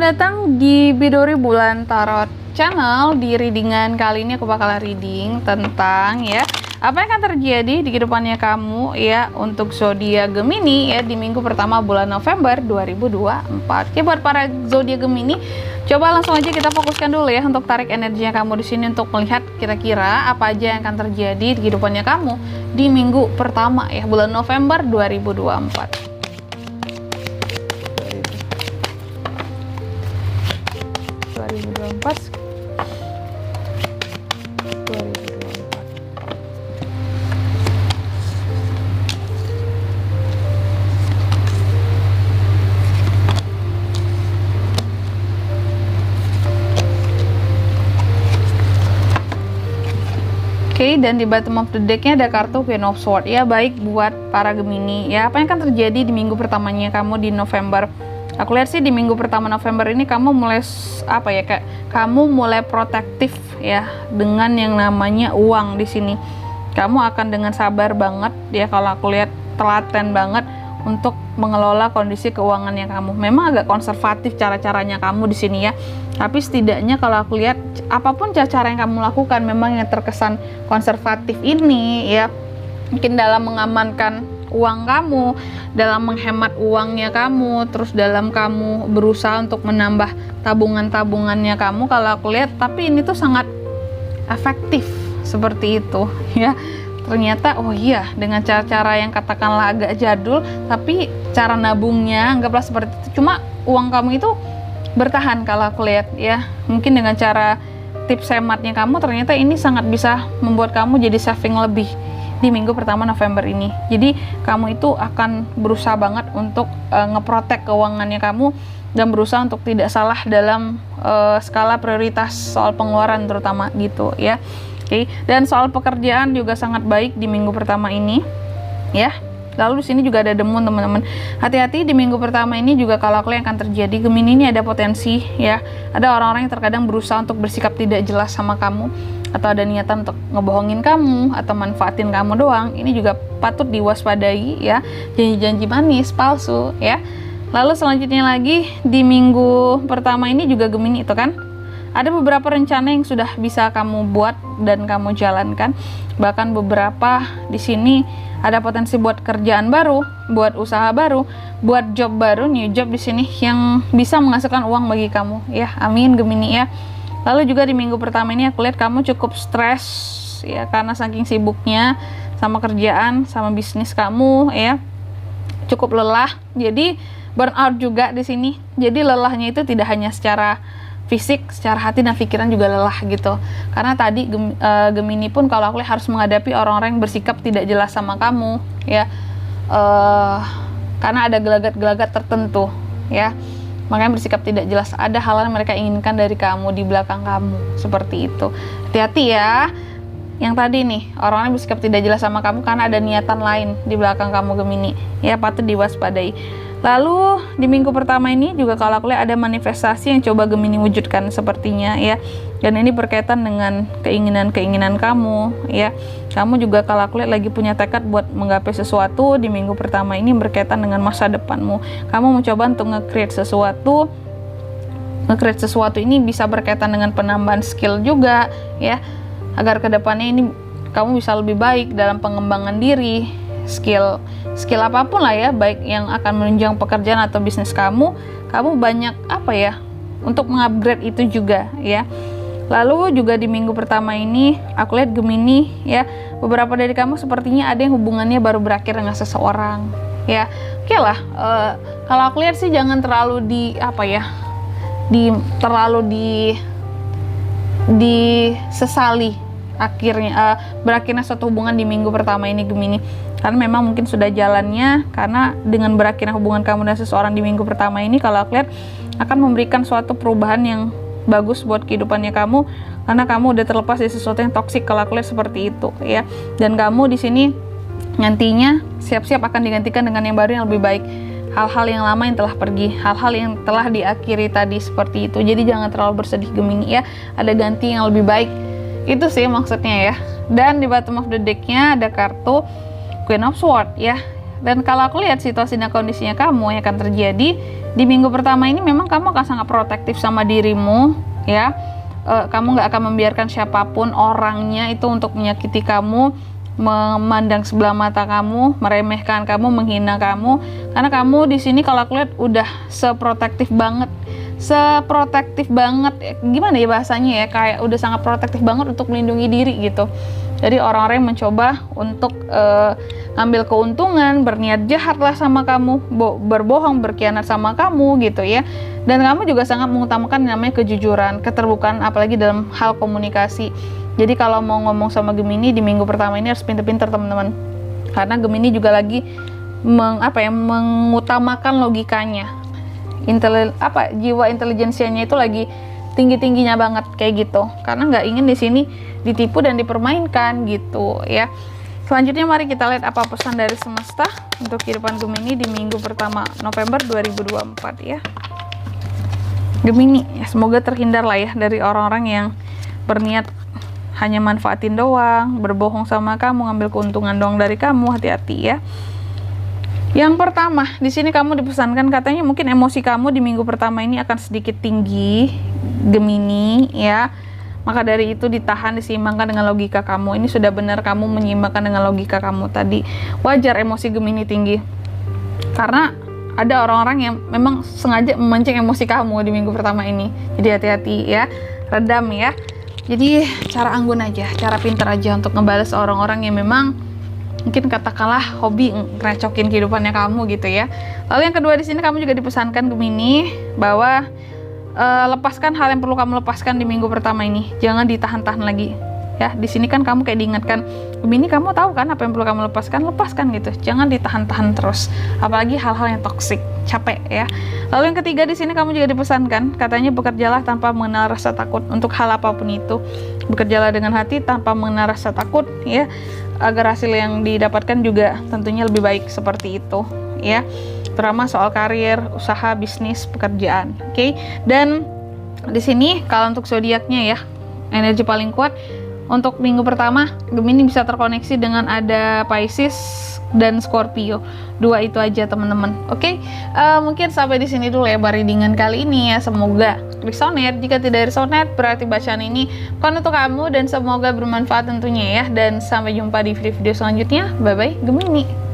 datang di Bidori Bulan Tarot Channel. Di readingan kali ini aku bakal reading tentang apa yang akan terjadi di kehidupannya kamu untuk zodiak Gemini di minggu pertama bulan November 2024. Oke, buat para zodiak Gemini, coba langsung aja kita fokuskan dulu untuk tarik energinya kamu di sini untuk melihat kira-kira apa aja yang akan terjadi di kehidupannya kamu di minggu pertama bulan November 2024. 2024. Oke, dan di bottom of the deck-nya ada kartu Queen of Swords. Baik buat para Gemini. Apa yang akan terjadi di minggu pertamanya kamu di November? Aku lihat sih di minggu pertama November ini kamu mulai kamu mulai protektif dengan yang namanya uang di sini. Kamu akan dengan sabar banget kalau aku lihat telaten banget untuk mengelola kondisi keuangannya kamu. Memang agak konservatif cara-caranya kamu di sini tapi setidaknya kalau aku lihat apapun cara yang kamu lakukan memang yang terkesan konservatif ini mungkin dalam mengamankan uang kamu, dalam menghemat uangnya kamu, terus dalam kamu berusaha untuk menambah tabungannya kamu, kalau aku lihat, tapi ini tuh sangat efektif seperti itu ternyata dengan cara-cara yang katakanlah agak jadul, tapi cara nabungnya anggaplah seperti itu, cuma uang kamu itu bertahan kalau aku lihat mungkin dengan cara tips hematnya kamu, ternyata ini sangat bisa membuat kamu jadi saving lebih di minggu pertama November ini. Jadi kamu itu akan berusaha banget untuk ngeprotek keuangannya kamu dan berusaha untuk tidak salah dalam skala prioritas soal pengeluaran terutama gitu Oke. Dan soal pekerjaan juga sangat baik di minggu pertama ini Lalu di sini juga ada demun, teman-teman. Hati-hati di minggu pertama ini juga kalau aku yang akan terjadi Gemini ini ada potensi ada orang-orang yang terkadang berusaha untuk bersikap tidak jelas sama kamu, atau ada niatan untuk ngebohongin kamu atau manfaatin kamu doang. Ini juga patut diwaspadai janji-janji manis palsu Lalu selanjutnya lagi di minggu pertama ini juga Gemini itu kan ada beberapa rencana yang sudah bisa kamu buat dan kamu jalankan. Bahkan beberapa di sini ada potensi buat kerjaan baru, buat usaha baru, buat job baru, new job di sini yang bisa menghasilkan uang bagi kamu Amin Gemini Lalu juga di minggu pertama ini aku lihat kamu cukup stres karena saking sibuknya sama kerjaan, sama bisnis kamu cukup lelah. Jadi burnout juga di sini. Jadi lelahnya itu tidak hanya secara fisik, secara hati dan pikiran juga lelah gitu. Karena tadi Gemini pun kalau aku lihat harus menghadapi orang-orang yang bersikap tidak jelas sama kamu karena ada gelagat-gelagat tertentu makanya bersikap tidak jelas. Ada hal yang mereka inginkan dari kamu di belakang kamu, seperti itu. Hati-hati yang tadi nih, orang-orang bersikap tidak jelas sama kamu karena ada niatan lain di belakang kamu Gemini patut diwaspadai. Lalu di minggu pertama ini juga kalau aku lihat ada manifestasi yang coba Gemini wujudkan sepertinya dan ini berkaitan dengan keinginan-keinginan kamu Kamu juga kalau aku lihat lagi punya tekad buat menggapai sesuatu di minggu pertama ini berkaitan dengan masa depanmu. Kamu mencoba untuk nge-create sesuatu ini bisa berkaitan dengan penambahan skill juga agar kedepannya ini kamu bisa lebih baik dalam pengembangan diri, skill apapun lah baik yang akan menunjang pekerjaan atau bisnis kamu banyak untuk mengupgrade itu juga Lalu juga di minggu pertama ini aku lihat Gemini beberapa dari kamu sepertinya ada yang hubungannya baru berakhir dengan seseorang Oke lah, kalau aku lihat sih jangan terlalu disesali berakhirnya suatu hubungan di minggu pertama ini Gemini, karena memang mungkin sudah jalannya. Karena dengan berakhirnya hubungan kamu dan seseorang di minggu pertama ini kalau aku lihat akan memberikan suatu perubahan yang bagus buat kehidupannya kamu, karena kamu udah terlepas dari sesuatu yang toksik kalau aku lihat seperti itu dan kamu di sini nantinya siap-siap akan digantikan dengan yang baru yang lebih baik. Hal-hal yang lama yang telah pergi, hal-hal yang telah diakhiri tadi seperti itu. Jadi jangan terlalu bersedih Gemini ada ganti yang lebih baik. Itu sih maksudnya Dan di bottom of the deck-nya ada kartu Queen of Swords Dan kalau aku lihat situasi dan kondisinya kamu yang akan terjadi di minggu pertama ini, memang kamu akan sangat protektif sama dirimu ya. Kamu nggak akan membiarkan siapapun orangnya itu untuk menyakiti kamu, memandang sebelah mata kamu, meremehkan kamu, menghina kamu, karena kamu di sini kalau aku lihat udah seprotektif banget, gimana ya bahasanya ya, kayak udah sangat protektif banget untuk melindungi diri gitu. Jadi orang-orang yang mencoba untuk ngambil keuntungan, berniat jahat lah sama kamu, berbohong, berkhianat sama kamu gitu ya. Dan kamu juga sangat mengutamakan yang namanya kejujuran, keterbukaan, apalagi dalam hal komunikasi. Jadi kalau mau ngomong sama Gemini di minggu pertama ini harus pinter-pinter teman-teman, karena Gemini juga lagi mengutamakan logikanya, jiwa intelijensianya itu lagi tinggi-tingginya banget kayak gitu, karena nggak ingin di sini ditipu dan dipermainkan gitu ya. Selanjutnya mari kita lihat apa pesan dari semesta untuk kehidupan Gemini di minggu pertama November 2024 ya. Gemini, ya, semoga terhindar lah ya dari orang-orang yang berniat hanya manfaatin doang, berbohong sama kamu, ngambil keuntungan doang dari kamu. Hati-hati ya. Yang pertama, di sini kamu dipesankan katanya mungkin emosi kamu di minggu pertama ini akan sedikit tinggi, Gemini ya. Maka dari itu ditahan, diseimbangkan dengan logika kamu. Ini sudah benar kamu menyeimbangkan dengan logika kamu tadi. Wajar emosi Gemini tinggi, karena ada orang-orang yang memang sengaja memancing emosi kamu di minggu pertama ini. Jadi hati-hati ya, redam ya. Jadi cara anggun aja, cara pintar aja untuk ngebales orang-orang yang memang mungkin katakanlah hobi ngerecokin kehidupannya kamu gitu ya. Lalu yang kedua di sini kamu juga dipesankan Gemini bahwa lepaskan hal yang perlu kamu lepaskan di minggu pertama ini. Jangan ditahan-tahan lagi. Ya, di sini kan kamu kayak diingatkan, Gemini kamu tahu kan apa yang perlu kamu lepaskan gitu. Jangan ditahan-tahan terus. Apalagi hal-hal yang toksik, capek ya. Lalu yang ketiga di sini kamu juga dipesankan, katanya bekerjalah tanpa mengenal rasa takut untuk hal apapun itu. Bekerjalah dengan hati tanpa mengenal rasa takut ya, agar hasil yang didapatkan juga tentunya lebih baik seperti itu ya. Terutama soal karir, usaha, bisnis, pekerjaan. Oke. Dan di sini kalau untuk zodiaknya ya, energi paling kuat untuk minggu pertama Gemini bisa terkoneksi dengan ada Pisces dan Scorpio. Dua itu aja teman-teman. Oke. Mungkin sampai di sini dulu ya readingan kali ini ya. Semoga resonate. Jika tidak resonate berarti bacaan ini bukan untuk kamu, dan semoga bermanfaat tentunya ya. Dan sampai jumpa di video-video selanjutnya. Bye bye Gemini.